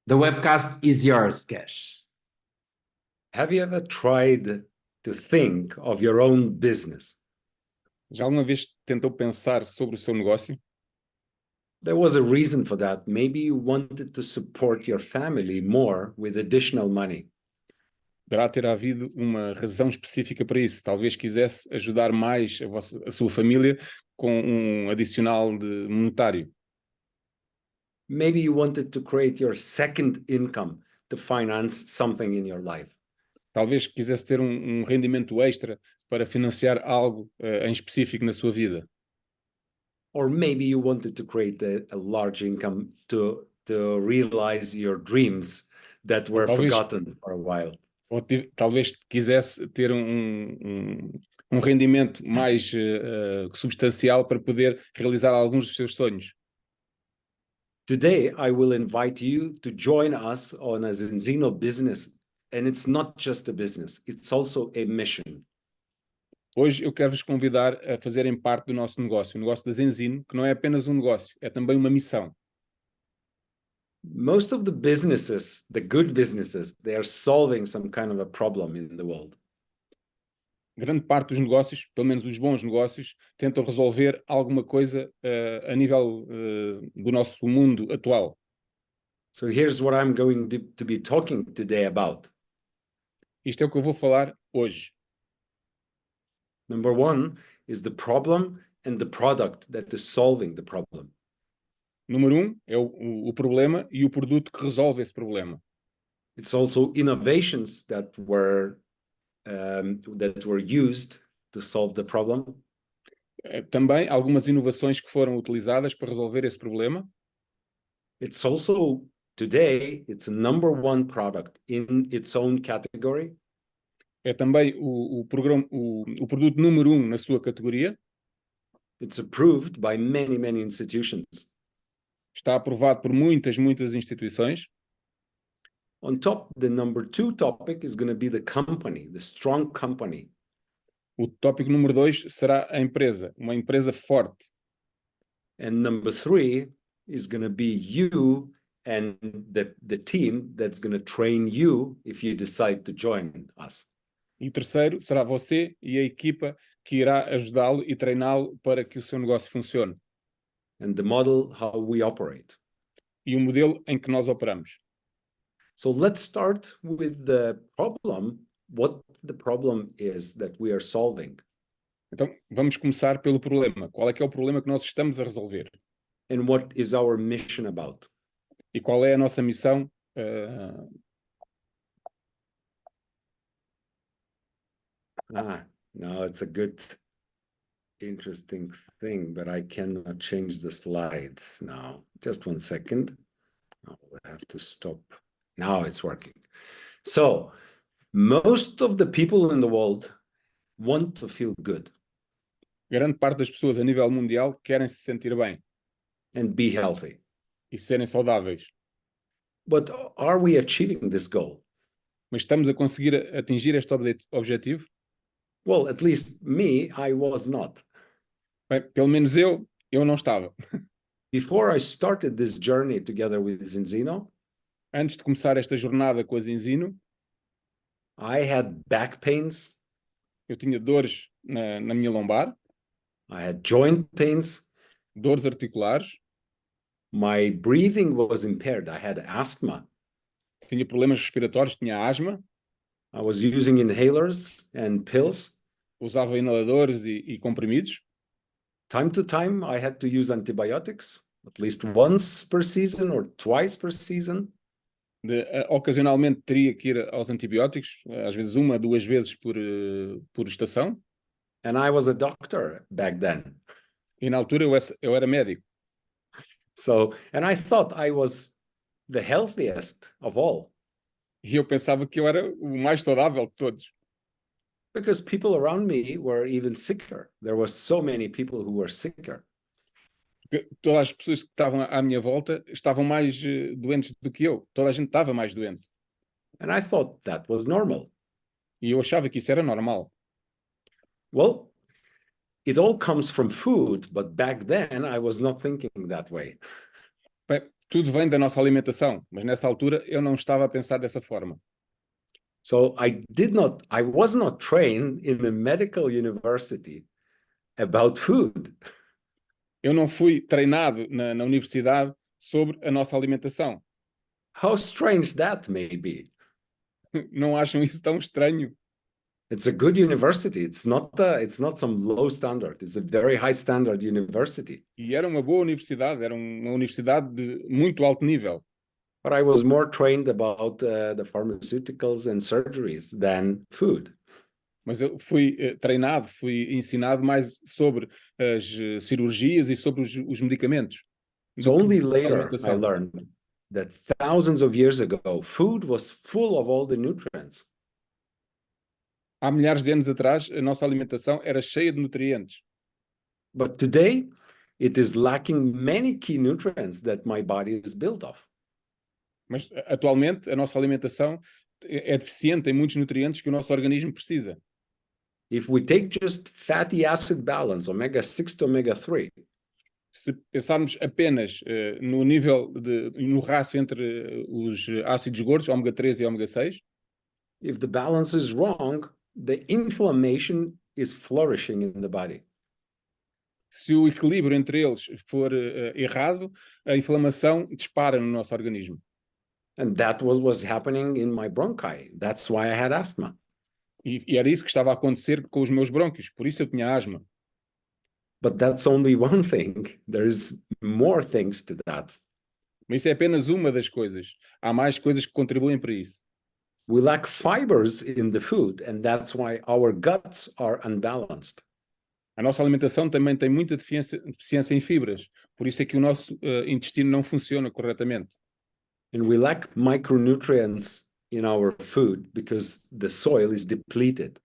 The webcast is yours, Kesh. Have you ever tried to think of your own business? Já alguma vez tentou pensar sobre o seu negócio? There was a reason for that. Maybe you wanted to support your family more with additional money. Deverá ter havido uma razão específica para isso. Talvez quisesse ajudar mais a sua família com um adicional de monetário. Maybe you wanted to create your second income to finance something in your life. Talvez quisesse ter um rendimento extra para financiar algo em específico na sua vida. Or maybe you wanted to create a large income to realize your dreams that were forgotten for a while. Ou talvez quisesse ter um rendimento mais substancial para poder realizar alguns dos seus sonhos. Today, I will invite you to join us on a Zinzino business. And it's not just a business, it's also a mission. Hoje eu quero vos convidar a fazerem parte do nosso negócio, o negócio da Zinzino, que não é apenas um negócio, é também uma missão. Most of the businesses, the good businesses, they are solving some kind of a problem in the world. Grande parte dos negócios, pelo menos os bons negócios, tentam resolver alguma coisa a nível do nosso mundo atual. So here's what I'm going to be talking today about. Isto é o que eu vou falar hoje. Number one is the problem and the product that is solving the problem. Número é o problema e o produto que resolve esse problema. It's also innovations that were used to solve the problem. Também algumas inovações que foram utilizadas para resolver esse problema. It's also today it's a number one product in its own category. É também o produto número na sua categoria. It's approved by many institutions. Está aprovado por muitas instituições. On top, the number two topic is going to be the company, the strong company. O tópico número 2 será a empresa, uma empresa forte. And number three is going to be you and the team that's going to train you if you decide to join us. E o terceiro será você e a equipa que irá ajudá-lo e treiná-lo para que o seu negócio funcione. And the model how we operate. E o modelo em que nós operamos. So let's start with the problem, what the problem is that we are solving. Então, vamos começar pelo problema. Qual é que é o problema que nós estamos a resolver? And what is our mission about? E qual é a nossa missão? Now it's a good, interesting thing, but I cannot change the slides now. Just 1 second. I'll have to stop. Now it's working. So most of the people in the world want to feel good. Grande parte das pessoas a nível mundial querem se sentir bem. And be healthy. E serem saudáveis. But are we achieving this goal? Mas estamos a conseguir atingir este objetivo? Well, at least me, I was not. Bem, pelo menos eu não estava. Before I started this journey together with Zinzino, antes de começar esta jornada com a Zinzino, I had back pains. Eu tinha dores na minha lombar. I had joint pains. Dores articulares. My breathing was impaired. I had asthma. Tinha problemas respiratórios, tinha asma. I was using inhalers and pills. Usava inaladores e comprimidos. Time to time, I had to use antibiotics, at least once per season or twice per season. Ocasionalmente teria que ir aos antibióticos, às vezes 1, 2 vezes por estação. And I was a doctor back then. E na altura eu era médico. So, and I thought I was the healthiest of all. E eu pensava que eu era o mais saudável de todos. Because people around me were even sicker. There were so many people who were sicker. Porque todas as pessoas que estavam à minha volta estavam mais doentes do que eu. Toda a gente estava mais doente. And I thought that was normal. E eu achava que isso era normal. Well, it all comes from food, but back then I was not thinking that way. Bem, Tudo vem da nossa alimentação, mas nessa altura eu não estava a pensar dessa forma. So I was not trained in a medical university about food. Eu não fui treinado na universidade sobre a nossa alimentação. How strange that may be. Não acham isso tão estranho? It's a good university. It's not some low standard. It's a very high standard university. E era uma boa universidade, era uma universidade de muito alto nível. But I was more trained about the pharmaceuticals and surgeries than food. Mas eu fui treinado, fui ensinado mais sobre as cirurgias e sobre os medicamentos So do que only a later I alimentação. learned that thousands of years ago, food was full of all the nutrients. Há milhares de anos atrás, a nossa alimentação era cheia de nutrientes. But today, it is lacking many key nutrients that my body is built of. Mas atualmente a nossa alimentação é deficiente em muitos nutrientes que o nosso organismo precisa. If we take just fatty acid balance, omega 6 to omega 3, Se pensarmos apenas no rácio entre os ácidos gordos, ômega 3 e ômega 6, if the balance is wrong, the inflammation is flourishing in the body. se o equilíbrio entre eles for errado, a inflamação dispara no nosso organismo. And that was happening in my bronchi. That's why I had asthma. E era isso que estava a acontecer com os meus brônquios, por isso eu tinha asma. But that's only one thing. There's more things to that. Mas isso é apenas uma das coisas. Há mais coisas que contribuem para isso. We lack fibers in the food, and that's why our guts are unbalanced. A nossa alimentação também tem muita deficiência em fibras, por isso é que o nosso intestino não funciona corretamente. And we lack micronutrients in our food because the soil is depleted.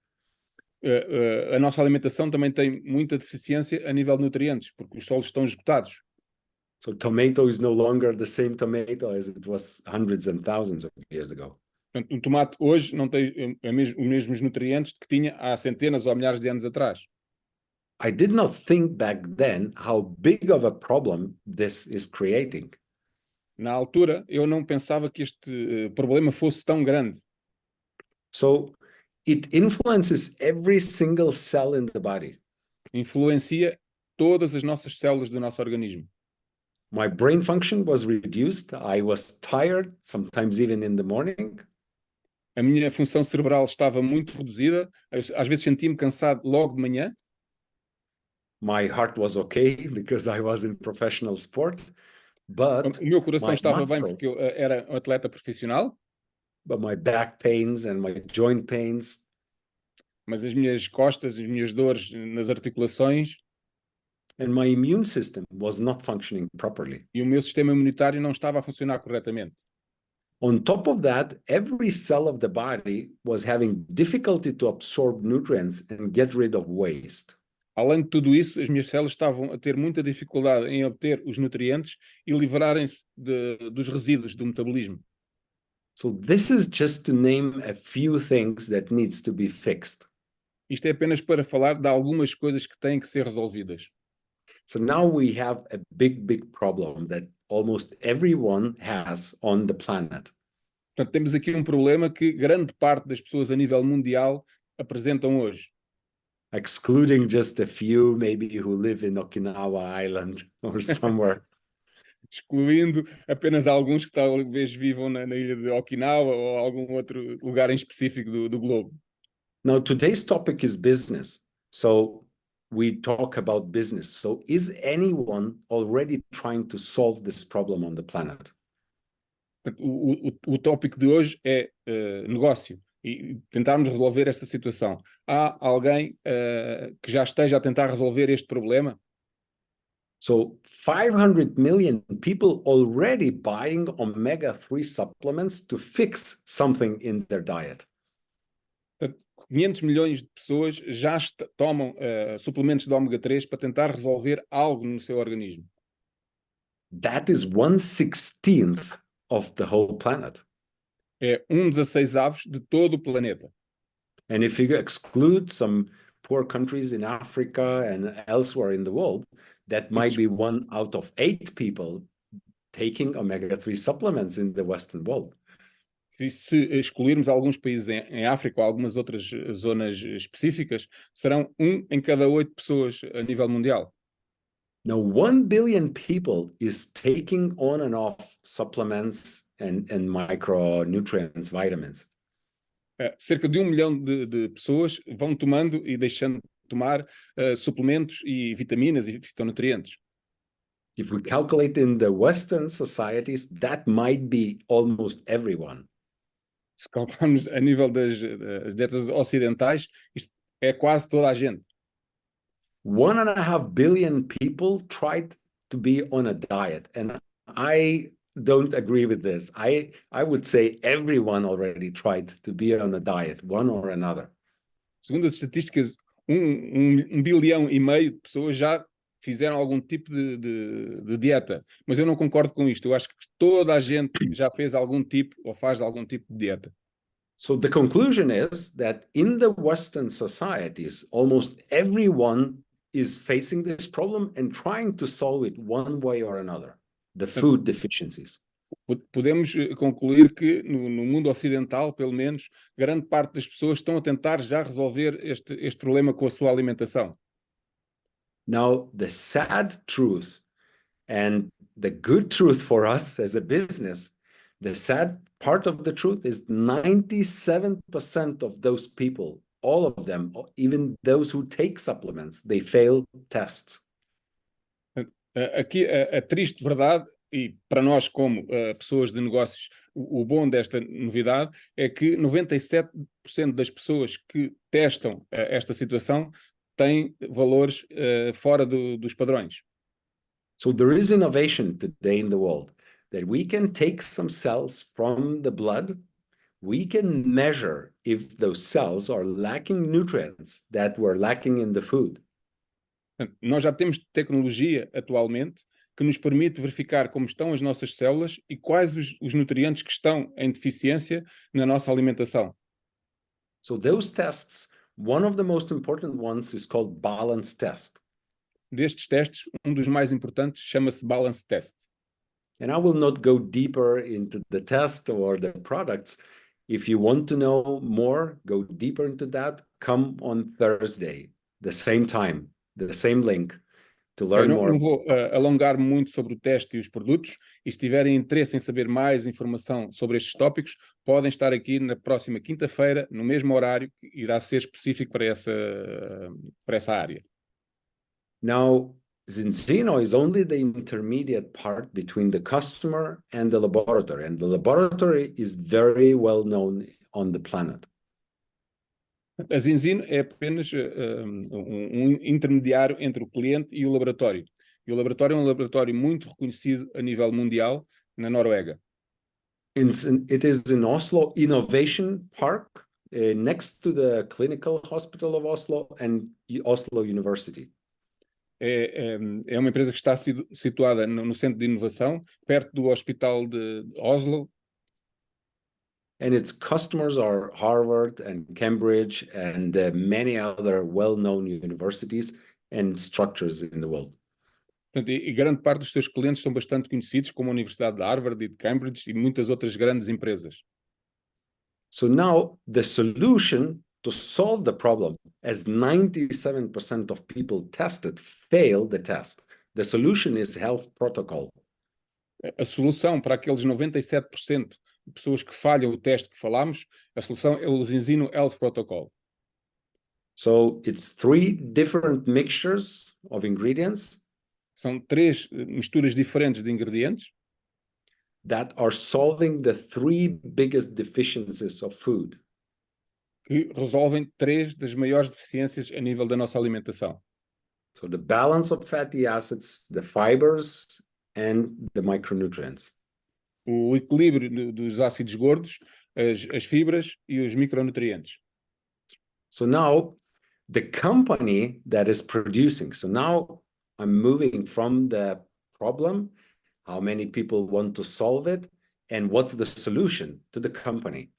A nossa alimentação também tem muita deficiência a nível de nutrientes, porque os solos estão esgotados. So tomato is no longer the same tomato as it was hundreds and thousands of years ago. Portanto, o tomate hoje não tem os mesmos nutrientes que tinha há centenas ou milhares de anos atrás. I did not think back then how big of a problem this is creating. Na altura, eu não pensava que este problema fosse tão grande. So it influences every single cell in the body. Influencia todas as nossas células do nosso organismo. My brain function was reduced. I was tired, sometimes even in the morning. A minha função cerebral estava muito reduzida, às vezes sentia-me cansado logo de manhã. My heart was okay because I was in professional sport, but O meu coração my estava bem muscles, porque eu era um atleta profissional, but my back pains and my joint pains, mas as minhas costas, as minhas dores nas articulações and my immune system was not functioning properly. e o meu sistema imunitário não estava a funcionar corretamente. On top of that, every cell of the body was having difficulty to absorb nutrients and get rid of waste. Além de tudo isso, as minhas células estavam a ter muita dificuldade em obter os nutrientes e livrarem-se dos resíduos do metabolismo. So this is just to name a few things that needs to be fixed. Isto é apenas para falar de algumas coisas que têm que ser resolvidas. So now we have a big problem that almost everyone has on the planet. Portanto, temos aqui um problema que grande parte das pessoas a nível mundial apresentam hoje. Excluding just a few, maybe who live in Okinawa Island or somewhere. Excluindo apenas alguns que talvez vivam na ilha de Okinawa ou algum outro lugar em específico do globo. Now, today's topic is business. So we talk about business. So is anyone already trying to solve this problem on the planet? O tópico de hoje é negócio e tentarmos resolver esta situação. Há alguém que já esteja a tentar resolver este problema? So 500 million people already buying omega-3 supplements to fix something in their diet. 500 milhões de pessoas já tomam suplementos de ômega 3 para tentar resolver algo no seu organismo. That is 1/16 of the whole planet. É 1/16 de todo o planeta. And if you exclude some poor countries in Africa and elsewhere in the world, that might be 1 out of 8 people taking omega-3 supplements in the Western world. E se excluirmos alguns países em África ou algumas outras zonas específicas, serão 1 em cada 8 pessoas a nível mundial. Now, 1 billion people is taking on and off supplements and micronutrients, vitamins. Cerca de 1 milhão de pessoas vão tomando e deixando de tomar suplementos e vitaminas e fitonutrientes. If we calculate in the Western societies, that might be almost everyone. Se calcularmos a nível das dietas ocidentais, isto é quase toda a gente. 1.5 billion people tried to be on a diet, and I don't agree with this. I would say everyone already tried to be on a diet, one or another. Segundo as estatísticas, 1,5 bilhão de pessoas já fizeram algum tipo de dieta. Mas eu não concordo com isto. Eu acho que toda a gente já fez algum tipo ou faz algum tipo de dieta. So the conclusion is that in the Western societies, almost everyone is facing this problem and trying to solve it one way or another, the food deficiencies. Podemos concluir que no mundo ocidental, pelo menos, grande parte das pessoas estão a tentar já resolver este problema com a sua alimentação. Now, the sad truth and the good truth for us as a business, the sad part of the truth is 97% of those people, all of them, even those who take supplements, they fail tests. Aqui a triste verdade, e para nós como pessoas de negócios, o bom desta novidade é que 97% das pessoas que testam esta situação têm valores fora dos padrões. So there is innovation today in the world that we can take some cells from the blood, we can measure if those cells are lacking nutrients that were lacking in the food. Nós já temos tecnologia atualmente que nos permite verificar como estão as nossas células e quais os nutrientes que estão em deficiência na nossa alimentação. So those tests, one of the most important ones is called balance test. Destes testes, dos mais importantes chama-se Balance Test. And I will not go deeper into the test or the products. If you want to know more, go deeper into that, come on Thursday, the same time, the same link to learn more. Não vou alongar-me muito sobre o teste e os produtos, e se tiverem interesse em saber mais informação sobre estes tópicos, podem estar aqui na próxima quinta-feira, no mesmo horário, que irá ser específico para essa área. Now, Zinzino is only the intermediate part between the customer and the laboratory is very well known on the planet. A Zinzino é apenas intermediário entre o cliente e o laboratório. E o laboratório é um laboratório muito reconhecido a nível mundial na Noruega. It is in Oslo Innovation Park, next to the Clinical Hospital of Oslo and Oslo University. É uma empresa que está situada no centro de inovação, perto do Hospital de Oslo. And its customers are Harvard and Cambridge and many other well-known universities and structures in the world. Portanto, e grande parte dos seus clientes são bastante conhecidos, como a Universidade de Harvard e de Cambridge e muitas outras grandes empresas. So now the solution to solve the problem, as 97% of people tested fail the test, the solution is health protocol. A solução para aqueles 97% de pessoas que falham o teste que falámos, a solução é o Zinzino Health Protocol. So it's 3 different mixtures of ingredients. São 3 misturas diferentes de ingredientes that are solving the 3 biggest deficiencies of food. Que resolvem 3 das maiores deficiências a nível da nossa alimentação. So the balance of fatty acids, the fibers, and the micronutrients. O equilíbrio dos ácidos gordos, as fibras e os micronutrientes. So now the company that is producing, so now I'm moving from the problem, how many people want to solve it, and what's the solution to the company.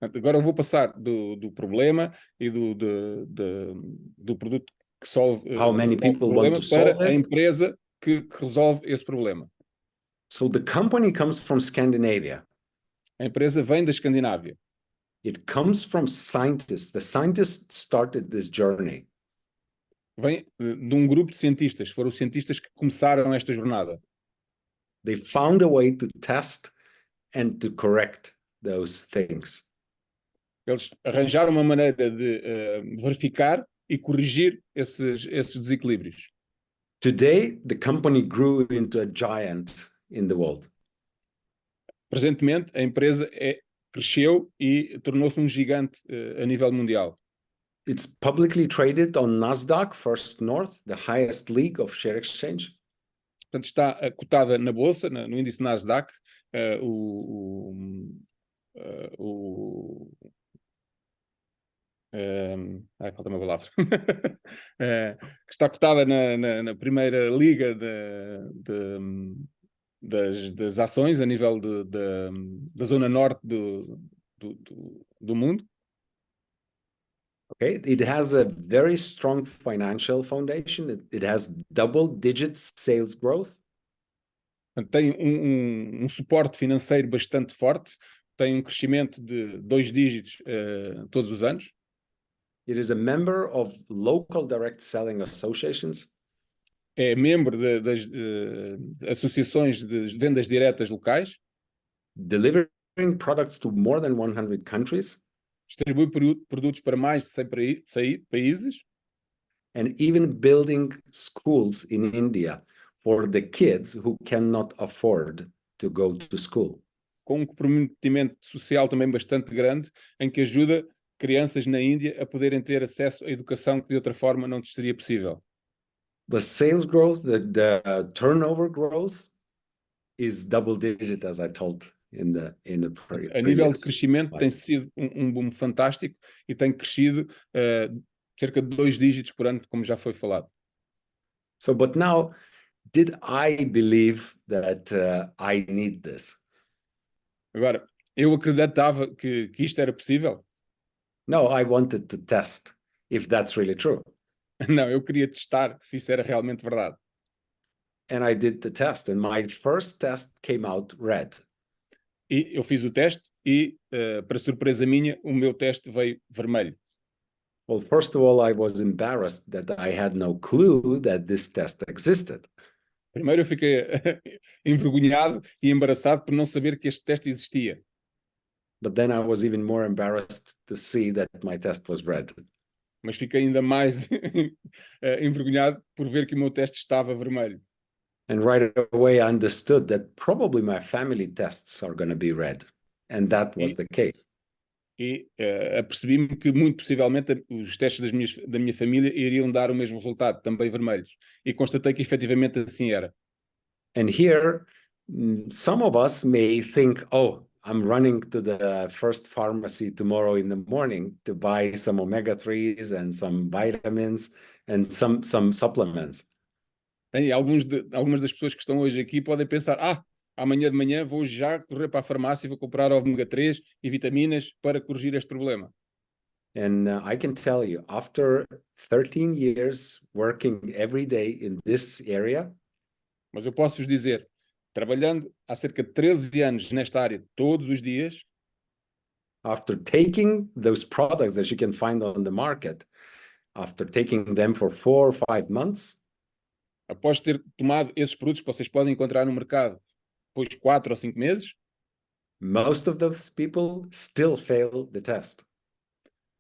Agora eu vou passar do problema e do produto que solve How many people o problema want to solve para a it? empresa que resolve esse problema. So the company comes from Scandinavia. A empresa vem da Escandinávia. It comes from scientists. The scientists started this journey. Vem de um grupo de cientistas. Foram os cientistas que começaram esta jornada. They found a way to test and to correct those things. Eles arranjaram uma maneira de verificar e corrigir esses desequilíbrios. Today, the company grew into a giant in the world. Presentemente, a empresa cresceu e tornou-se um gigante a nível mundial. It's publicly traded on Nasdaq First North, the highest league of share exchange. Portanto, está cotada na bolsa, no índice Nasdaq, falta uma palavra. Que está cotada na primeira liga das ações a nível da zona norte do mundo. Okay, it has a very strong financial foundation. It has double-digit sales growth. Tem um suporte financeiro bastante forte, tem um crescimento de 2 dígitos todos os anos. It is a member of local direct selling associations. É membro das associações de vendas diretas locais. Delivering products to more than 100 countries. Distribui produtos para mais de 100 países. And even building schools in India for the kids who cannot afford to go to school. Com um comprometimento social também bastante grande, em que ajuda crianças na Índia a poderem ter acesso à educação que de outra forma não seria possível. The sales growth, the turnover growth is double digit, as I told in the A nível de crescimento tem sido um boom fantástico e tem crescido cerca de 2 dígitos por ano, como já foi falado. So, but now, did I believe that I need this? Agora, eu acreditava que isto era possível? No, I wanted to test if that's really true. Não, eu queria testar se isso era realmente verdade. And I did the test, and my first test came out red. E eu fiz o teste e, para surpresa minha, o meu teste veio vermelho. Well, first of all, I was embarrassed that I had no clue that this test existed. Primeiro eu fiquei envergonhado e embaraçado por não saber que este teste existia. But then I was even more embarrassed to see that my test was red. Mas fiquei ainda mais envergonhado por ver que o meu teste estava vermelho. And right away, I understood that probably my family tests are going to be red. And that was the case. E apercebi-me que muito possivelmente os testes da minha família iriam dar o mesmo resultado, também vermelhos. E constatei que efetivamente assim era. And here, some of us may think, oh, I'm running to the first pharmacy tomorrow in the morning to buy some omega-3s and some vitamins and some supplements. E algumas das pessoas que estão hoje aqui podem pensar, amanhã de manhã vou já correr para a farmácia e vou comprar ômega 3 e vitaminas para corrigir este problema. And I can tell you, after 13 years working every day in this area, mas eu posso vos dizer, trabalhando há cerca de 13 anos nesta área todos os dias, after taking those products that you can find on the market, after taking them for 4 or 5 months, após ter tomado esses produtos que vocês podem encontrar no mercado, depois 4 ou 5 meses, most of those people still fail the test.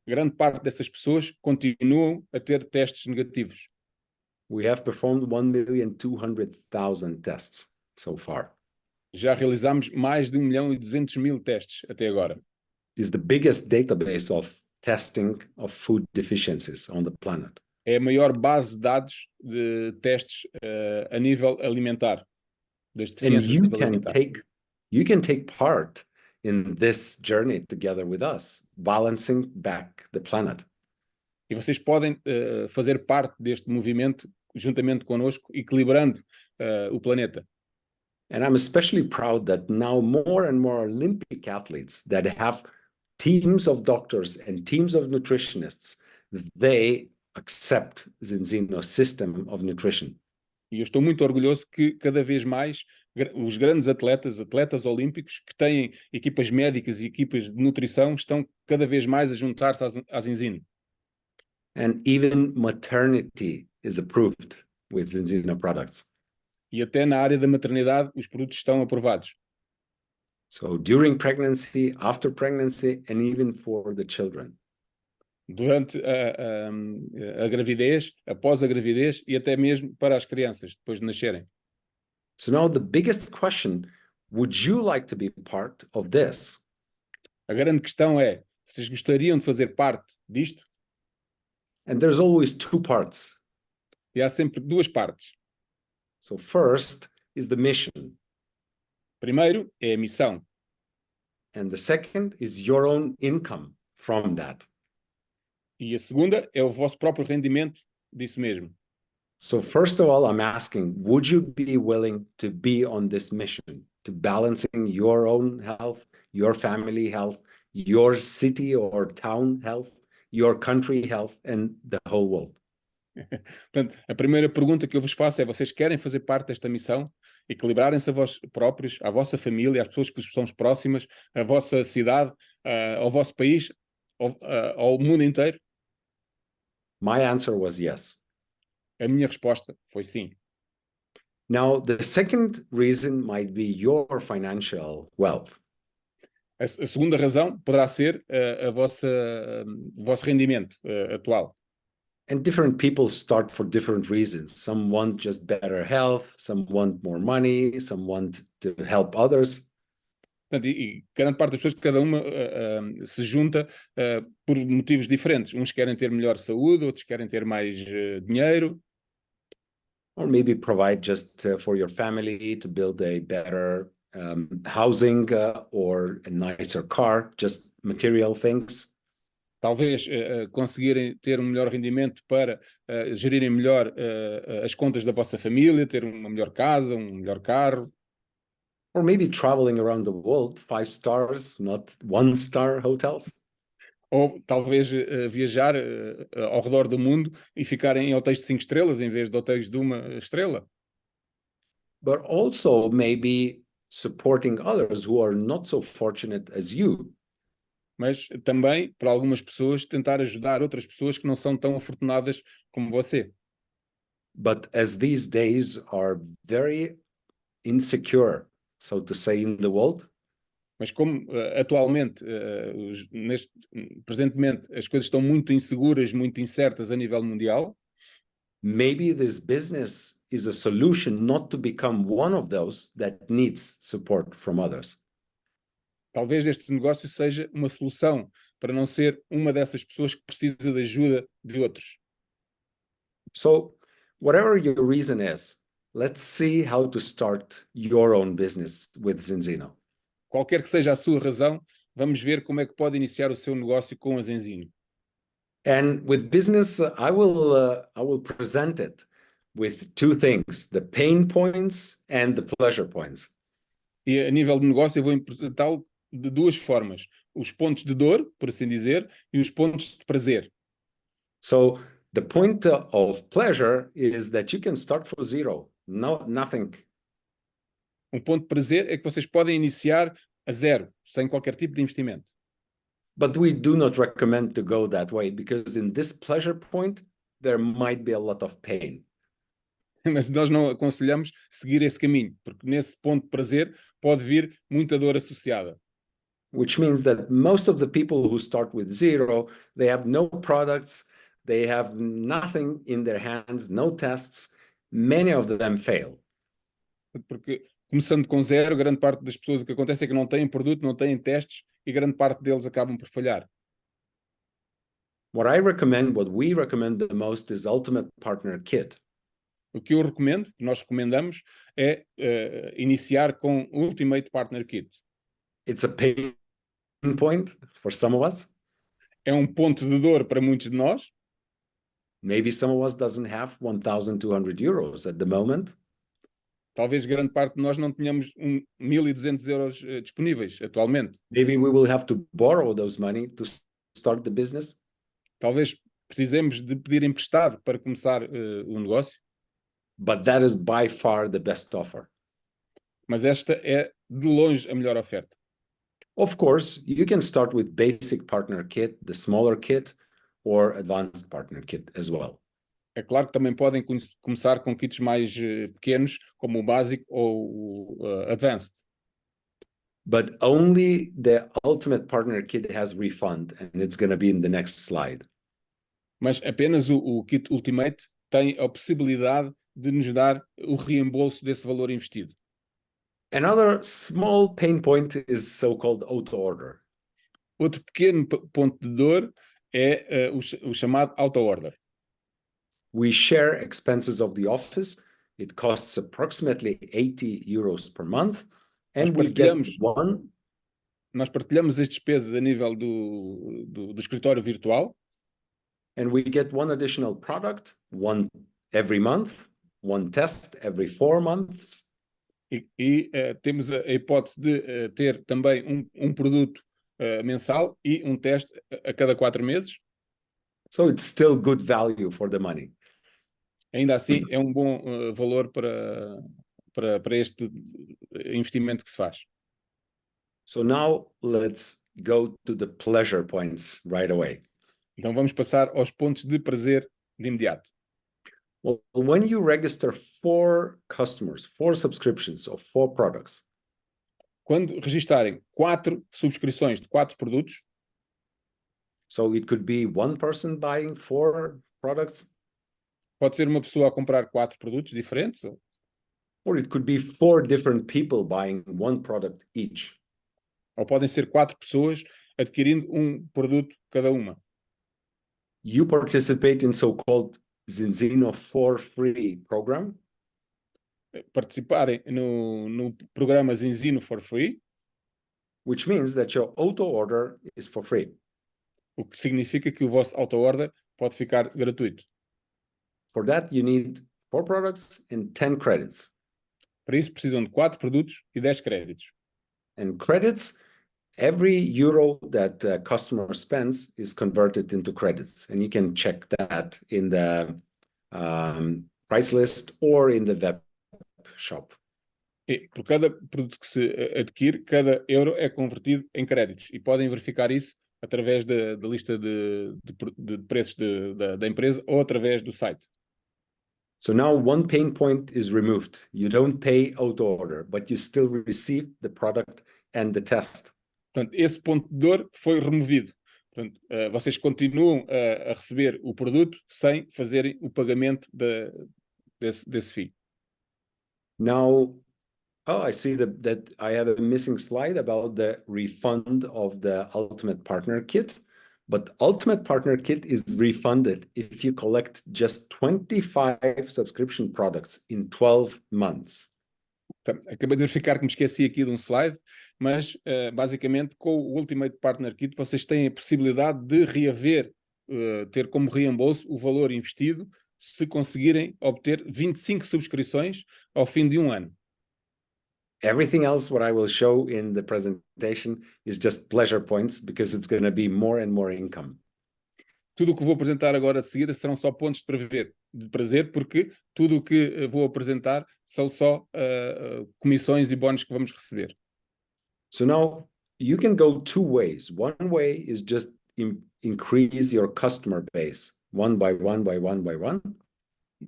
grande parte dessas pessoas continuam a ter testes negativos. We have performed 1,200,000 tests so far. Já realizamos mais de 1.200.000 testes até agora. It's the biggest database of testing of food deficiencies on the planet. É a maior base de dados de testes a nível alimentar, das deficiências a nível alimentar. You can take part in this journey together with us, balancing back the planet. E vocês podem fazer parte deste movimento juntamente connosco, equilibrando o planeta. And I'm especially proud that now more and more Olympic athletes that have teams of doctors and teams of nutritionists, they accept Zinzino's system of nutrition. E eu estou muito orgulhoso que cada vez mais os grandes atletas, atletas olímpicos, que têm equipas médicas e equipas de nutrição, estão cada vez mais a juntar-se à Zinzino. And even maternity is approved with Zinzino products. E até na área da maternidade, os produtos estão aprovados. So during pregnancy, after pregnancy, and even for the children. Durante a gravidez, após a gravidez e até mesmo para as crianças, depois de nascerem. So now the biggest question, would you like to be part of this? A grande questão é, vocês gostariam de fazer parte disto? And there's always two parts. E há sempre duas partes. So first is the mission, Primeiro é a missão. and the second is your own income from that. E a segunda é o vosso próprio rendimento disso mesmo. So first of all, I'm asking, would you be willing to be on this mission, to balancing your own health, your family health, your city or town health, your country health, and the whole world? Portanto, a primeira pergunta que eu vos faço é: vocês querem fazer parte desta missão? Equilibrarem-se a vós próprios, à vossa família, às pessoas que vos são próximas, à vossa cidade, ao vosso país, ao mundo inteiro? My answer was yes. A minha resposta foi sim. Now, the second reason might be your financial wealth. A segunda razão poderá ser o vosso rendimento atual. And different people start for different reasons. Some want just better health, some want more money, some want to help others. Portanto, e grande parte das pessoas, cada uma se junta por motivos diferentes. Uns querem ter melhor saúde, outros querem ter mais dinheiro. Or maybe provide just for your family to build a better housing or a nicer car, just material things. Talvez conseguirem ter um melhor rendimento para gerirem melhor as contas da vossa família, ter uma melhor casa, um melhor carro. Or maybe traveling around the world, 5 stars, not 1-star hotels. Ou talvez viajar ao redor do mundo e ficarem em hotéis de 5 estrelas em vez de hotéis de 1 estrela. But also maybe supporting others who are not so fortunate as you. Mas também, para algumas pessoas, tentar ajudar outras pessoas que não são tão afortunadas como você. But as these days are very insecure, so to say, in the world, Mas como atualmente, presentemente, as coisas estão muito inseguras, muito incertas a nível mundial, maybe this business is a solution not to become one of those that needs support from others. talvez este negócio seja uma solução para não ser uma dessas pessoas que precisa de ajuda de outros. So, whatever your reason is, let's see how to start your own business with Zinzino. Qualquer que seja a sua razão, vamos ver como é que pode iniciar o seu negócio com a Zinzino. And with business, I will present it with two things: the pain points and the pleasure points. E a nível de negócio eu vou apresentá-lo de duas formas: os pontos de dor, por assim dizer, e os pontos de prazer. So the point of pleasure is that you can start from zero, nothing. Um ponto de prazer é que vocês podem iniciar a zero, sem qualquer tipo de investimento. But we do not recommend to go that way because in this pleasure point, there might be a lot of pain. Mas nós não aconselhamos seguir esse caminho, porque nesse ponto de prazer pode vir muita dor associada. Which means that most of the people who start with zero, they have no products, they have nothing in their hands, no tests. Many of them fail. Porque começando com zero, grande parte das pessoas o que acontece é que não têm produto, não têm testes e grande parte deles acabam por falhar. What we recommend the most is Ultimate Partner Kit. O que eu recomendo, que nós recomendamos, é iniciar com Ultimate Partner Kit. It's a pain point for some of us. É um ponto de dor para muitos de nós. Maybe some of us doesn't have 1,200 euros at the moment. Talvez grande parte de nós não tenhamos 1.200 euros disponíveis atualmente. Maybe we will have to borrow those money to start the business. Talvez precisemos de pedir emprestado para começar o negócio. But that is by far the best offer. Mas esta é de longe a melhor oferta. Of course, you can start with basic partner kit, the smaller kit, or advanced partner kit as well. É claro que também podem começar com kits mais pequenos, como o básico ou o advanced. But only the ultimate partner kit has refund, and it's going to be in the next slide. Mas apenas o kit Ultimate tem a possibilidade de nos dar o reembolso desse valor investido. Another small pain point is so-called auto-order. Outro pequeno ponto de dor é o chamado auto-order. We share expenses of the office. It costs approximately 80 euros per month, and we get one. Nós partilhamos as despesas a nível do escritório virtual. And we get one additional product, one every month, one test every 4 months. Temos a hipótese de ter também um produto mensal e um teste a cada 4 meses. So it's still good value for the money. Ainda assim, é um bom valor para este investimento que se faz. So now let's go to the pleasure points right away. Então vamos passar aos pontos de prazer de imediato. Well, when you register 4 customers, 4 subscriptions of 4 products. Quando registarem 4 subscrições de 4 produtos. So it could be one person buying 4 products. Pode ser uma pessoa a comprar 4 produtos diferentes. Or it could be 4 different people buying one product each. Ou podem ser 4 pessoas adquirindo um produto cada uma. You participate in so-called Zinzino for free program. Participarem no programa Zinzino for free. Which means that your auto order is for free. O que significa que o vosso auto order pode ficar gratuito. For that you need 4 products and 10 credits. Para isso precisam de 4 produtos e 10 créditos. And credits, every euro that a customer spends is converted into credits. And you can check that in the price list or in the web shop. E por cada produto que se adquire, cada euro é convertido em créditos. E podem verificar isso através da lista de preços da empresa ou através do site. So now one pain point is removed. You don't pay auto order, but you still receive the product and the test. Portanto, esse ponto de dor foi removido. Portanto, vocês continuam a receber o produto sem fazerem o pagamento desse fee. Now, I see that I have a missing slide about the refund of the Ultimate Partner Kit. But Ultimate Partner Kit is refunded if you collect just 25 subscription products in 12 months. Acabei de verificar que me esqueci aqui de um slide, mas basicamente com o Ultimate Partner Kit vocês têm a possibilidade de reaver, ter como reembolso o valor investido se conseguirem obter 25 subscrições ao fim de um ano. Everything else what I will show in the presentation is just pleasure points because it's going to be more and more income. Tudo o que vou apresentar agora de seguida serão só pontos de prazer, porque tudo o que vou apresentar são só comissões e bónus que vamos receber. So now you can go 2 ways. One way is just increase your customer base one by one by one by one.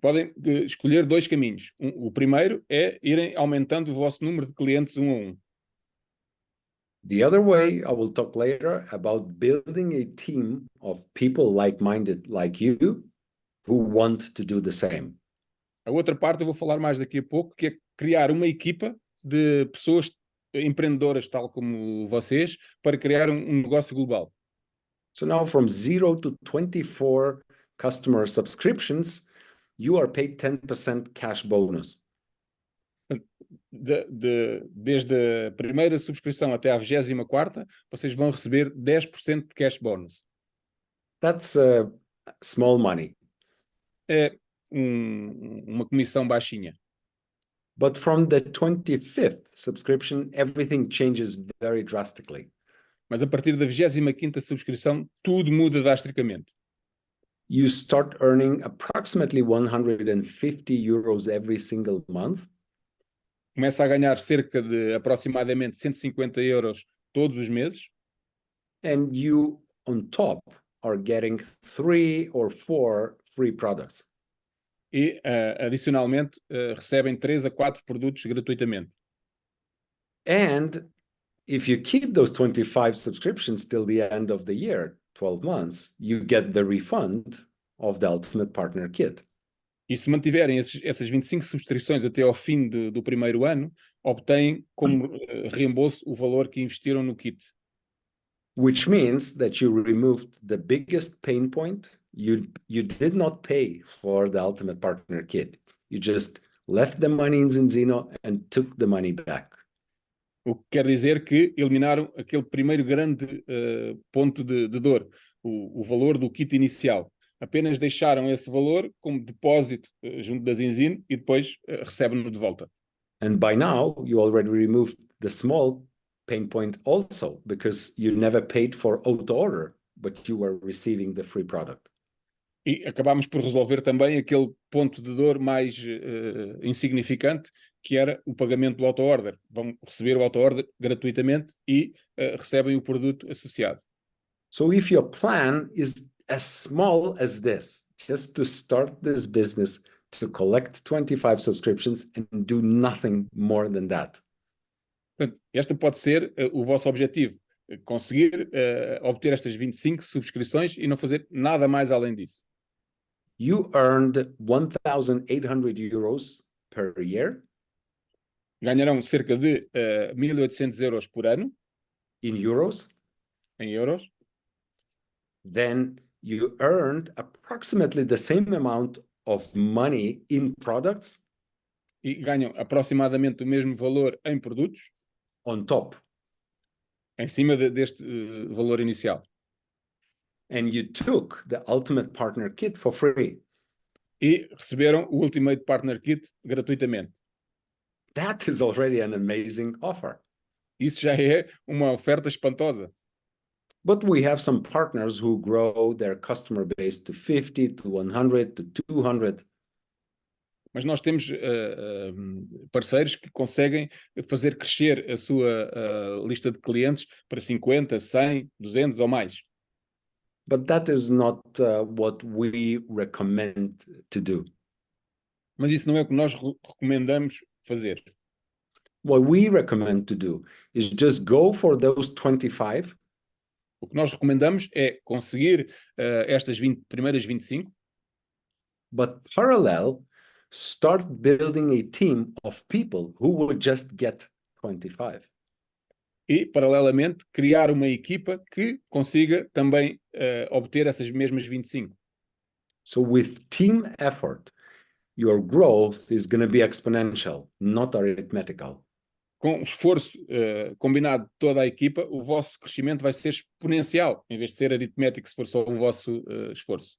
Podem escolher 2 caminhos. O primeiro é irem aumentando o vosso número de clientes um a um. The other way, I will talk later about building a team of people like-minded like you who want to do the same. A outra parte eu vou falar mais daqui a pouco, que é criar uma equipa de pessoas empreendedoras, tal como vocês, para criar um negócio global. So now from 0 to 24 customer subscriptions, you are paid 10% cash bonus. Desde a primeira subscrição até à 24ª, vocês vão receber 10% de cash bonus. That's small money. É uma comissão baixinha. But from the 25th subscription, everything changes very drastically. Mas a partir da 25ª subscrição, tudo muda drasticamente. You start earning approximately 150 euros every single month. começa a ganhar cerca de aproximadamente 150 euros todos os meses. And you, on top, are getting 3 or 4 free products. E, adicionalmente, recebem 3 a 4 produtos gratuitamente. And if you keep those 25 subscriptions till the end of the year, 12 months, you get the refund of the Ultimate Partner Kit. E se mantiverem essas 25 subscrições até ao fim do primeiro ano, obtêm como reembolso o valor que investiram no kit. Which means that you removed the biggest pain point. You did not pay for the Ultimate Partner Kit. You just left the money in Zinzino and took the money back. O que quer dizer que eliminaram aquele primeiro grande ponto de dor, o valor do kit inicial. Apenas deixaram esse valor como depósito junto da Zinzino e depois recebem-no de volta. And by now, you already removed the small pain point also, because you never paid for auto order, but you were receiving the free product. E acabámos por resolver também aquele ponto de dor mais insignificante, que era o pagamento do auto-order. Vão receber o auto-order gratuitamente e recebem o produto associado. So if your plan is as small as this, just to start this business, to collect 25 subscriptions and do nothing more than that. Portanto, este pode ser o vosso objetivo, conseguir obter estas 25 subscrições e não fazer nada mais além disso. You earned 1,800 euros per year Ganharão cerca de 1.800 euros por ano, in euros. em euros. Then you earned approximately the same amount of money in products E ganham aproximadamente o mesmo valor em produtos, on top. em cima deste valor inicial. And you took the Ultimate Partner Kit for free. E receberam o Ultimate Partner Kit gratuitamente. That is already an amazing offer. Isso já é uma oferta espantosa. But we have some partners who grow their customer base to 50, to 100, to 200. Mas nós temos parceiros que conseguem fazer crescer a sua lista de clientes para 50, 100, 200 ou mais. But that is not what we recommend to do. Mas isso não é o que nós recomendamos fazer. What we recommend to do is just go for those 25. O que nós recomendamos é conseguir estas primeiras 25, but parallel, start building a team of people who will just get 25. e, paralelamente, criar uma equipa que consiga também obter essas mesmas 25. So with team effort, your growth is going to be exponential, not arithmetical. Com esforço combinado de toda a equipa, o vosso crescimento vai ser exponencial, em vez de ser aritmético se for só o vosso esforço.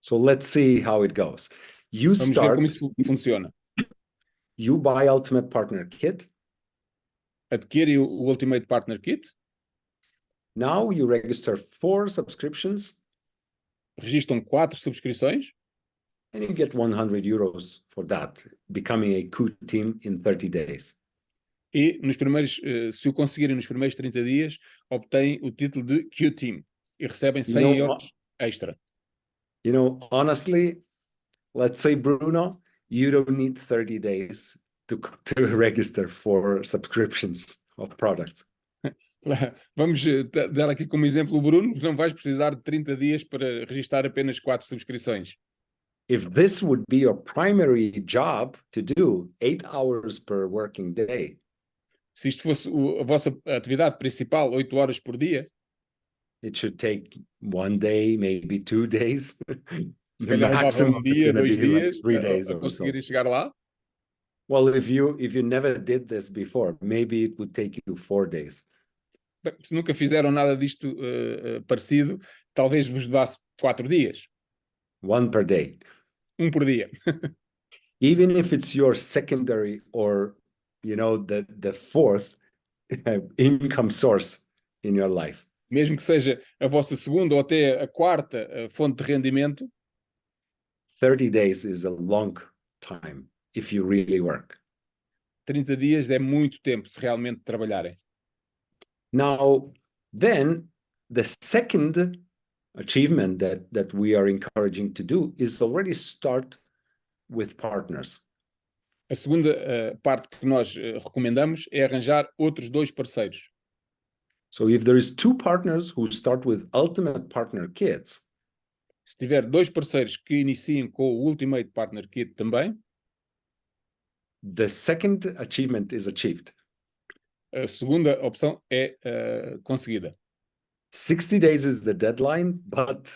So let's see how it goes. You Vamos ver start, como isso funciona. you buy Ultimate Partner Kit. Adquirem o Ultimate Partner Kit, Now you register 4 subscriptions registram 4 subscrições and you get 100 euros for that, becoming a Q team in 30 days. e, se o conseguirem nos primeiros 30 dias, obtêm o título de Q-Team e recebem 100 euros extra. You know, honestly, let's say, Bruno, you don't need 30 days to register 4 subscriptions of products. Vamos dar aqui como exemplo o Bruno, não vais precisar de 30 dias para registrar apenas 4 subscrições. If this would be your primary job to do 8 hours per working day, Se isto fosse a vossa atividade principal, 8 horas por dia, it should take 1 day, maybe 2 days. se The calhar levava maximum is dia, going to 2 be like dias 3 days a or so. conseguirem chegar lá. Well, if you never did this before, maybe it would take you 4 days. Bem, se nunca fizeram nada disto parecido, talvez vos levasse 4 dias. 1 per day. Por dia. Even if it's your secondary or, you know, the fourth income source in your life. Mesmo que seja a vossa segunda ou até a quarta fonte de rendimento, 30 days is a long time if you really work. 30 dias é muito tempo se realmente trabalharem. Now, then, the second achievement that we are encouraging to do is already start with partners. A segunda parte que nós recomendamos é arranjar outros 2 parceiros. So if there is two partners who start with Ultimate Partner Kits, Se tiver 2 parceiros que iniciem com o Ultimate Partner Kit também, the second achievement is achieved. a segunda opção é conseguida. 60 days is the deadline, but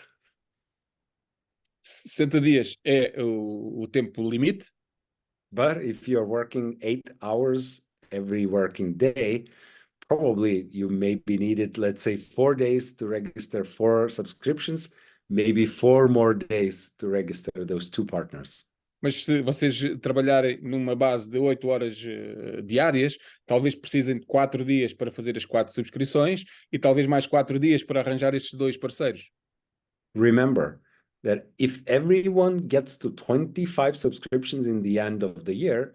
60 dias é o tempo limite, if you're working 8 hours every working day, probably you maybe needed, let's say, 4 days to register 4 subscriptions, maybe 4 more days to register those two partners. mas se vocês trabalharem numa base de 8 horas diárias, talvez precisem de 4 dias para fazer as 4 subscrições e talvez mais 4 dias para arranjar estes 2 parceiros. Remember that if everyone gets to 25 subscriptions in the end of the year,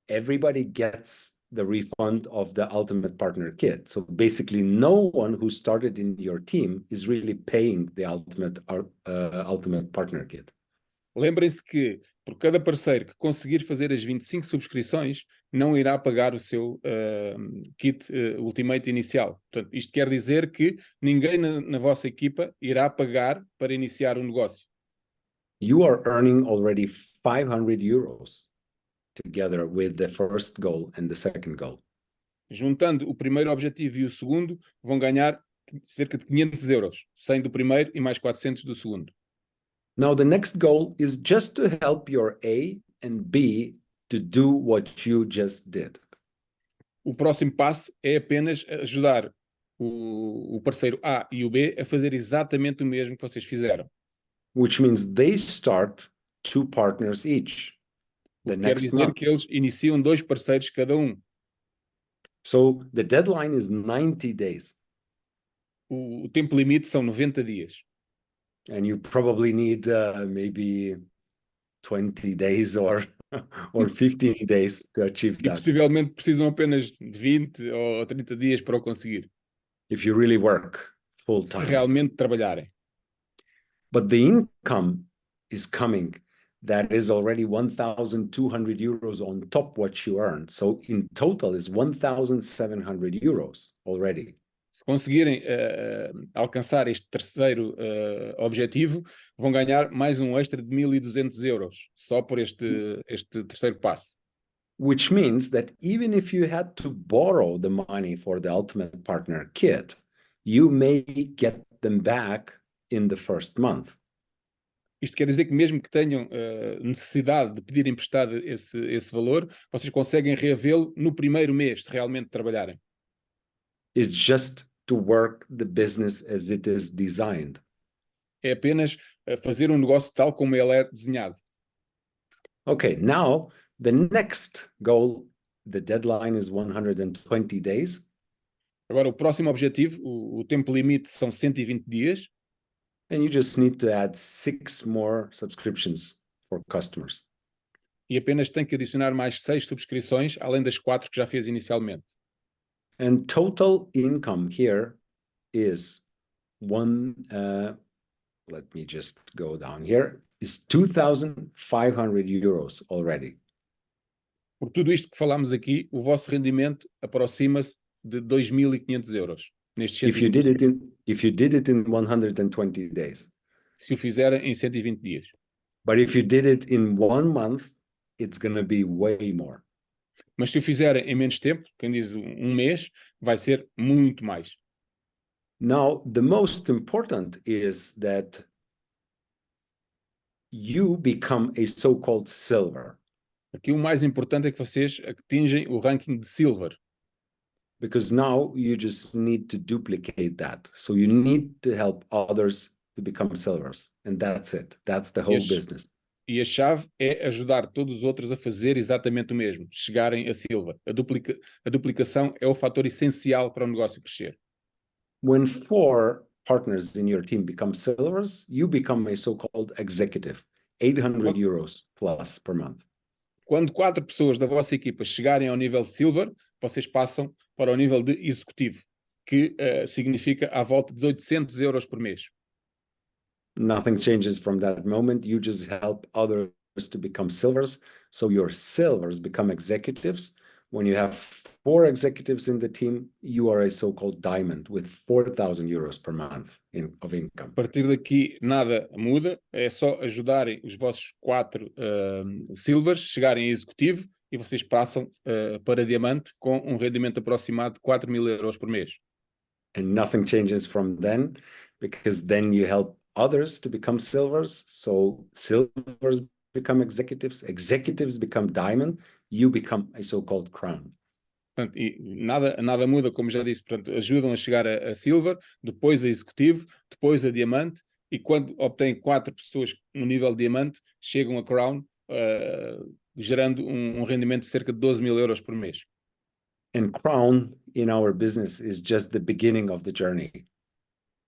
everybody gets the refund of the Ultimate Partner Kit. So basically, no one who started in your team is really paying the Ultimate Partner Kit. Lembrem-se que, por cada parceiro que conseguir fazer as 25 subscrições, não irá pagar o seu kit Ultimate inicial. Portanto, isto quer dizer que ninguém na vossa equipa irá pagar para iniciar um negócio. You are earning already 500 euros together with the first goal and the second goal. Juntando o primeiro objetivo e o segundo, vão ganhar cerca de 500 euros. 100 do primeiro e mais 400 do segundo. Now, the next goal is just to help your A and B to do what you just did. O próximo passo é apenas ajudar o parceiro A e o B a fazer exatamente o mesmo que vocês fizeram. Which means they start 2 partners each. O The que quer next dizer month. que eles iniciam 2 parceiros cada um. So the deadline is 90 days. O tempo limite são 90 dias. And you probably need maybe 20 days or 15 days to achieve E that possivelmente precisam apenas de 20 ou 30 dias para o conseguir, if you really work full se time. realmente trabalharem. But the income is coming that is already 1,200 euros on top what you earn. So in total is 1,700 euros already. Se conseguirem alcançar este terceiro objetivo, vão ganhar mais um extra de 1.200 euros, só por este terceiro passo. Which means that even if you had to borrow the money for the Ultimate Partner Kit, you may get them back in the first month. Isto quer dizer que mesmo que tenham necessidade de pedir emprestado esse valor, vocês conseguem reavê-lo no primeiro mês, se realmente trabalharem. It's just to work the business as it is designed. É apenas fazer um negócio tal como ele é desenhado. Okay, now the next goal, the deadline is 120 days. Agora, o próximo objetivo, o tempo limite são 120 dias. And you just need to add 6 more subscriptions for customers. E apenas tem que adicionar mais 6 subscrições, além das 4 que já fez inicialmente. And total income here is let me just go down here, is 2,500 euros already. Por tudo isto que falámos aqui, o vosso rendimento aproxima-se de 2.500 euros. Nestes If you 120 did it in 120 days. se o fizerem em 120 dias. But if you did it in 1 month, it's going to be way more. Mas se o fizerem em menos tempo, quem diz um mês, vai ser muito mais. Now, the most important is that you become a so-called silver. Aqui o mais importante é que vocês atingem o ranking de Silver. Because now you just need to duplicate that. So you need to help others to become silvers. And that's it. That's the whole business. E a chave é ajudar todos os outros a fazer exatamente o mesmo, chegarem a Silver. A duplicação é o fator essencial para o negócio crescer. When 4 partners in your team become silvers, you become a so-called executive, 800 euros plus per month. Quando 4 pessoas da vossa equipa chegarem ao nível de Silver, vocês passam para o nível de executivo, que significa à volta de 800 euros por mês. Nothing changes from that moment. You just help others to become silvers. So your silvers become executives. When you have 4 executives in the team, you are a so-called diamond with 4,000 euros per month of income. A partir daqui nada muda, é só ajudarem os vossos 4 silvers chegarem a executivo e vocês passam para diamante com um rendimento aproximado de 4.000 euros por mês. And nothing changes from then, because then you help others to become silvers. So silvers become executives, executives become diamond, you become a so-called crown. Portanto, e nada muda, como já disse. Portanto, ajudam a chegar a Silver, depois a Executivo, depois a Diamante, e quando obtêm 4 pessoas no nível de Diamante, chegam a Crown, gerando um rendimento de cerca de 12.000 euros por mês. And crown in our business is just the beginning of the journey.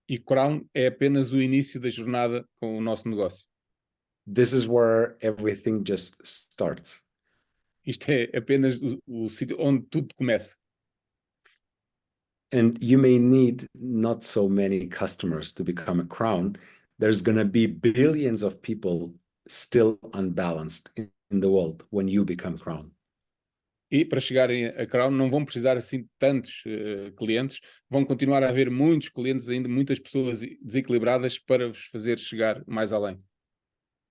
E Crown é apenas o início da jornada com o nosso negócio. This is where everything just starts. Isto é apenas o sítio onde tudo começa. And you may need not so many customers to become a crown. There's going to be billions of people still unbalanced in the world when you become crown. E para chegarem a Crown não vão precisar assim de tantos clientes, vão continuar a haver muitos clientes ainda, muitas pessoas desequilibradas para vos fazer chegar mais além.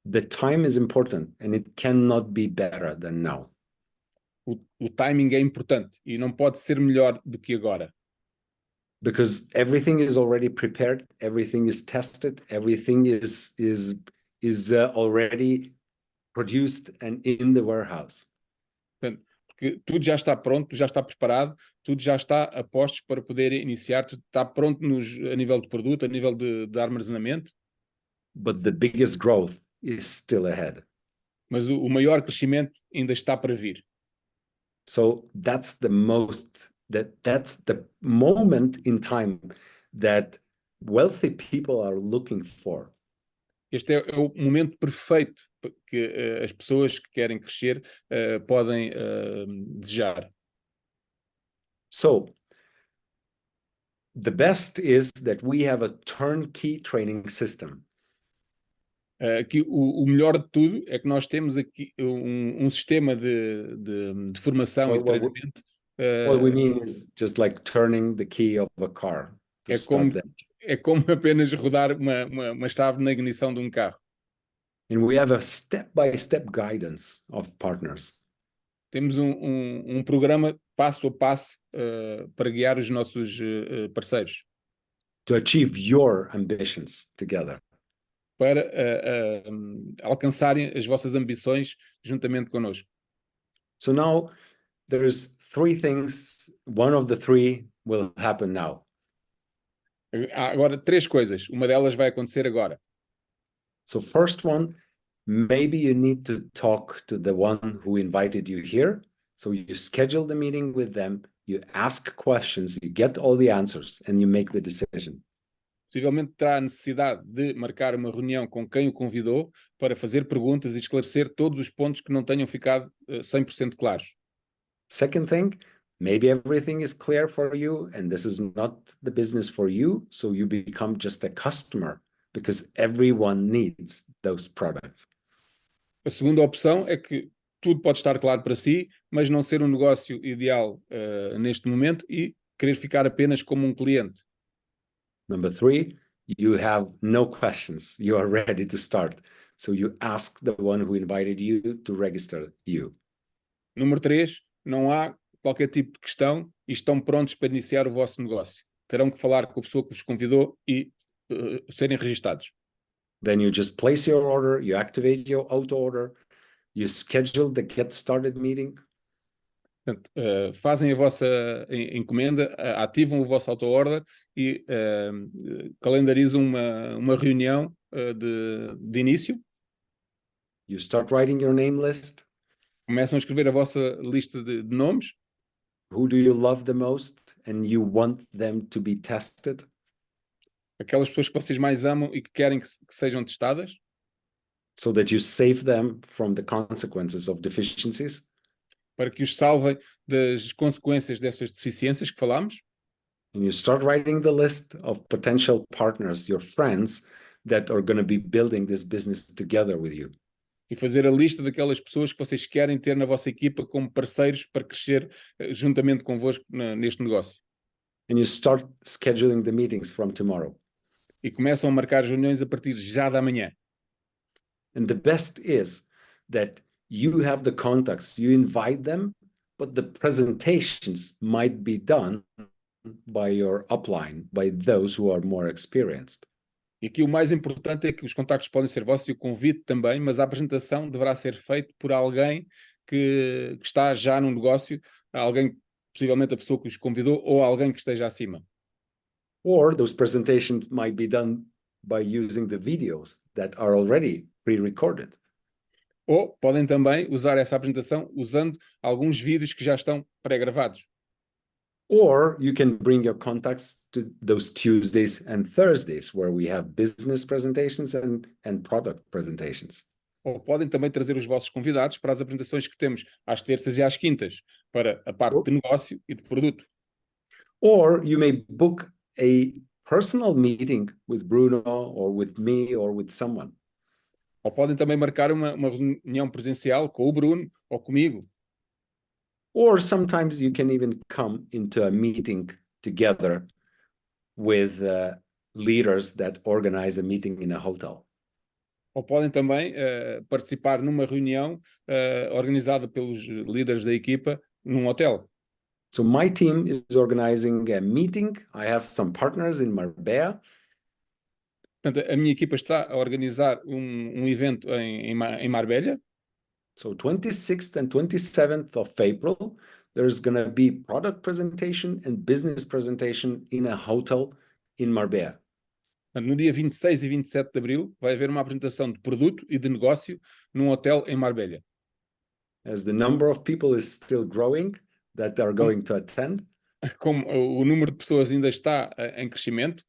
The time is important and it cannot be better than now. O timing é importante e não pode ser melhor do que agora. Because everything is already prepared, everything is tested, everything is already produced and in the warehouse. Portanto, porque tudo já está pronto, tudo já está preparado, tudo já está a postos para poder iniciar, tudo está pronto a nível de produto, a nível de armazenamento. But the biggest growth is still ahead. Mas o maior crescimento ainda está para vir. So that's the moment in time that wealthy people are looking for. Este é o momento perfeito que as pessoas que querem crescer podem desejar. So the best is that we have a turnkey training system. Aqui, o melhor de tudo é que nós temos aqui um sistema de formação e treinamento. What we mean is just like turning the key of a car to start that. É como apenas rodar uma chave na ignição de um carro. And we have a step-by-step guidance of partners. Temos um programa passo a passo para guiar os nossos parceiros. To achieve your ambitions together. Para alcançarem as vossas ambições juntamente connosco. So now there's 3 things. One of the 3 will happen now. Há agora 3 coisas. Uma delas vai acontecer agora. So first one, maybe you need to talk to the one who invited you here. So you schedule the meeting with them, you ask questions, you get all the answers, and you make the decision. Possivelmente terá a necessidade de marcar uma reunião com quem o convidou para fazer perguntas e esclarecer todos os pontos que não tenham ficado 100% claros. Second thing, maybe everything is clear for you and this is not the business for you, so you become just a customer because everyone needs those products. A segunda opção é que tudo pode estar claro para si, mas não ser um negócio ideal neste momento e querer ficar apenas como um cliente. Number 3, you have no questions. You are ready to start. So you ask the one who invited you to register you. Número 3, não há qualquer tipo de questão e estão prontos para iniciar o vosso negócio. Terão que falar com a pessoa que vos convidou e serem registados. Then you just place your order, you activate your auto order, you schedule the get started meeting. Portanto, fazem a vossa encomenda, ativam o vosso auto-order e calendarizam uma reunião de início. You start writing your name list. Começam a escrever a vossa lista de nomes. Who do you love the most and you want them to be tested? Aquelas pessoas que vocês mais amam e que querem que sejam testadas. so that you save them from the consequences of deficiencies. para que os salvem das consequências dessas deficiências que falámos. And you start writing the list of potential partners, your friends, that are going to be building this business together with you. E fazer a lista daquelas pessoas que vocês querem ter na vossa equipa como parceiros para crescer juntamente convosco neste negócio. And you start scheduling the meetings from tomorrow. E começam a marcar reuniões a partir já da manhã. And the best is that you have the contacts, you invite them, but the presentations might be done by your upline, by those who are more experienced. E aqui o mais importante é que os contactos podem ser vossos e o convite também, mas a apresentação deverá ser feita por alguém que está já no negócio, alguém, possivelmente a pessoa que os convidou, ou alguém que esteja acima. Or those presentations might be done by using the videos that are already pre-recorded. Ou podem também usar essa apresentação usando alguns vídeos que já estão pré-gravados. Or you can bring your contacts to those Tuesdays and Thursdays where we have business presentations and product presentations. Ou podem também trazer os vossos convidados para as apresentações que temos às terças e às quintas, para a parte de negócio e de produto. Or you may book a personal meeting with Bruno or with me or with someone. Ou podem também marcar uma reunião presencial com o Bruno ou comigo. Or sometimes you can even come into a meeting together with leaders that organize a meeting in a hotel. Ou podem também participar numa reunião organizada pelos líderes da equipa num hotel. So my team is organizing a meeting. I have some partners in Marbella. Portanto, a minha equipa está a organizar um evento em Marbella. So 26th and 27th of April, there's going to be product presentation and business presentation in a hotel in Marbella. No dia 26 e 27 de abril vai haver uma apresentação de produto e de negócio num hotel em Marbella. As the number of people is still growing that are going to attend. Como o número de pessoas ainda está em crescimento.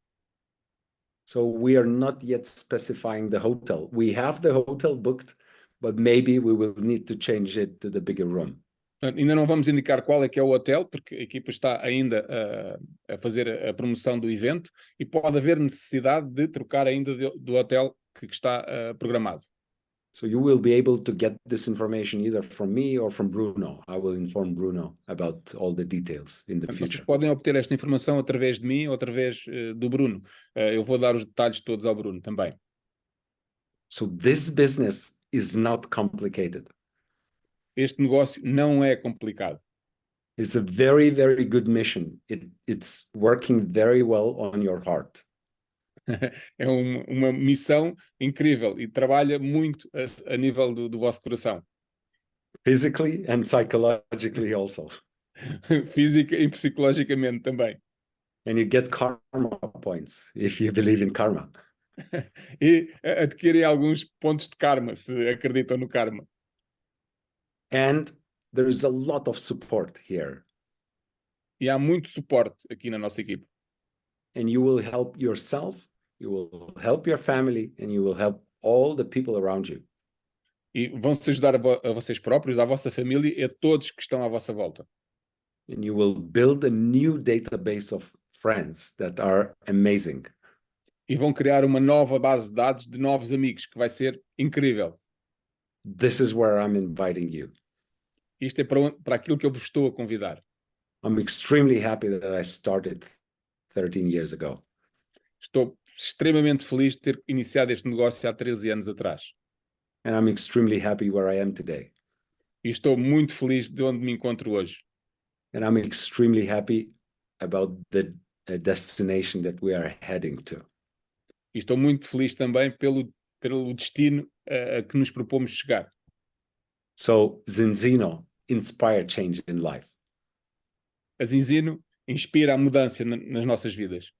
So we are not yet specifying the hotel. We have the hotel booked, but maybe we will need to change it to the bigger room. Ainda não vamos indicar qual é que é o hotel, porque a equipa está ainda a fazer a promoção do evento e pode haver necessidade de trocar ainda do hotel que está programado. So you will be able to get this information either from me or from Bruno. I will inform Bruno about all the details in the future. Vocês podem obter esta informação através de mim ou através do Bruno. Eu vou dar os detalhes todos ao Bruno também. So this business is not complicated. Este negócio não é complicado. It's a very, very good mission. It's working very well on your heart. É uma missão incrível e trabalha muito a nível do vosso coração. Physically and psychologically also. Física e psicologicamente também. And you get karma points if you believe in karma. E adquirem alguns pontos de karma, se acreditam no karma. And there is a lot of support here. E há muito suporte aqui na nossa equipe. And you will help yourself, you will help your family, and you will help all the people around you. E vão-se ajudar a vocês próprios, à vossa família e a todos que estão à vossa volta. And you will build a new database of friends that are amazing. E vão criar uma nova base de dados de novos amigos, que vai ser incrível. This is where I'm inviting you. Isto é para aquilo que eu vos estou a convidar. I'm extremely happy that I started 13 years ago. Estou extremamente feliz de ter iniciado este negócio há 13 anos atrás. And I'm extremely happy where I am today. E estou muito feliz de onde me encontro hoje. And I'm extremely happy about the destination that we are heading to. E estou muito feliz também pelo destino a que nos propomos chegar. So Zinzino, inspire change in life. A Zinzino inspira a mudança nas nossas vidas.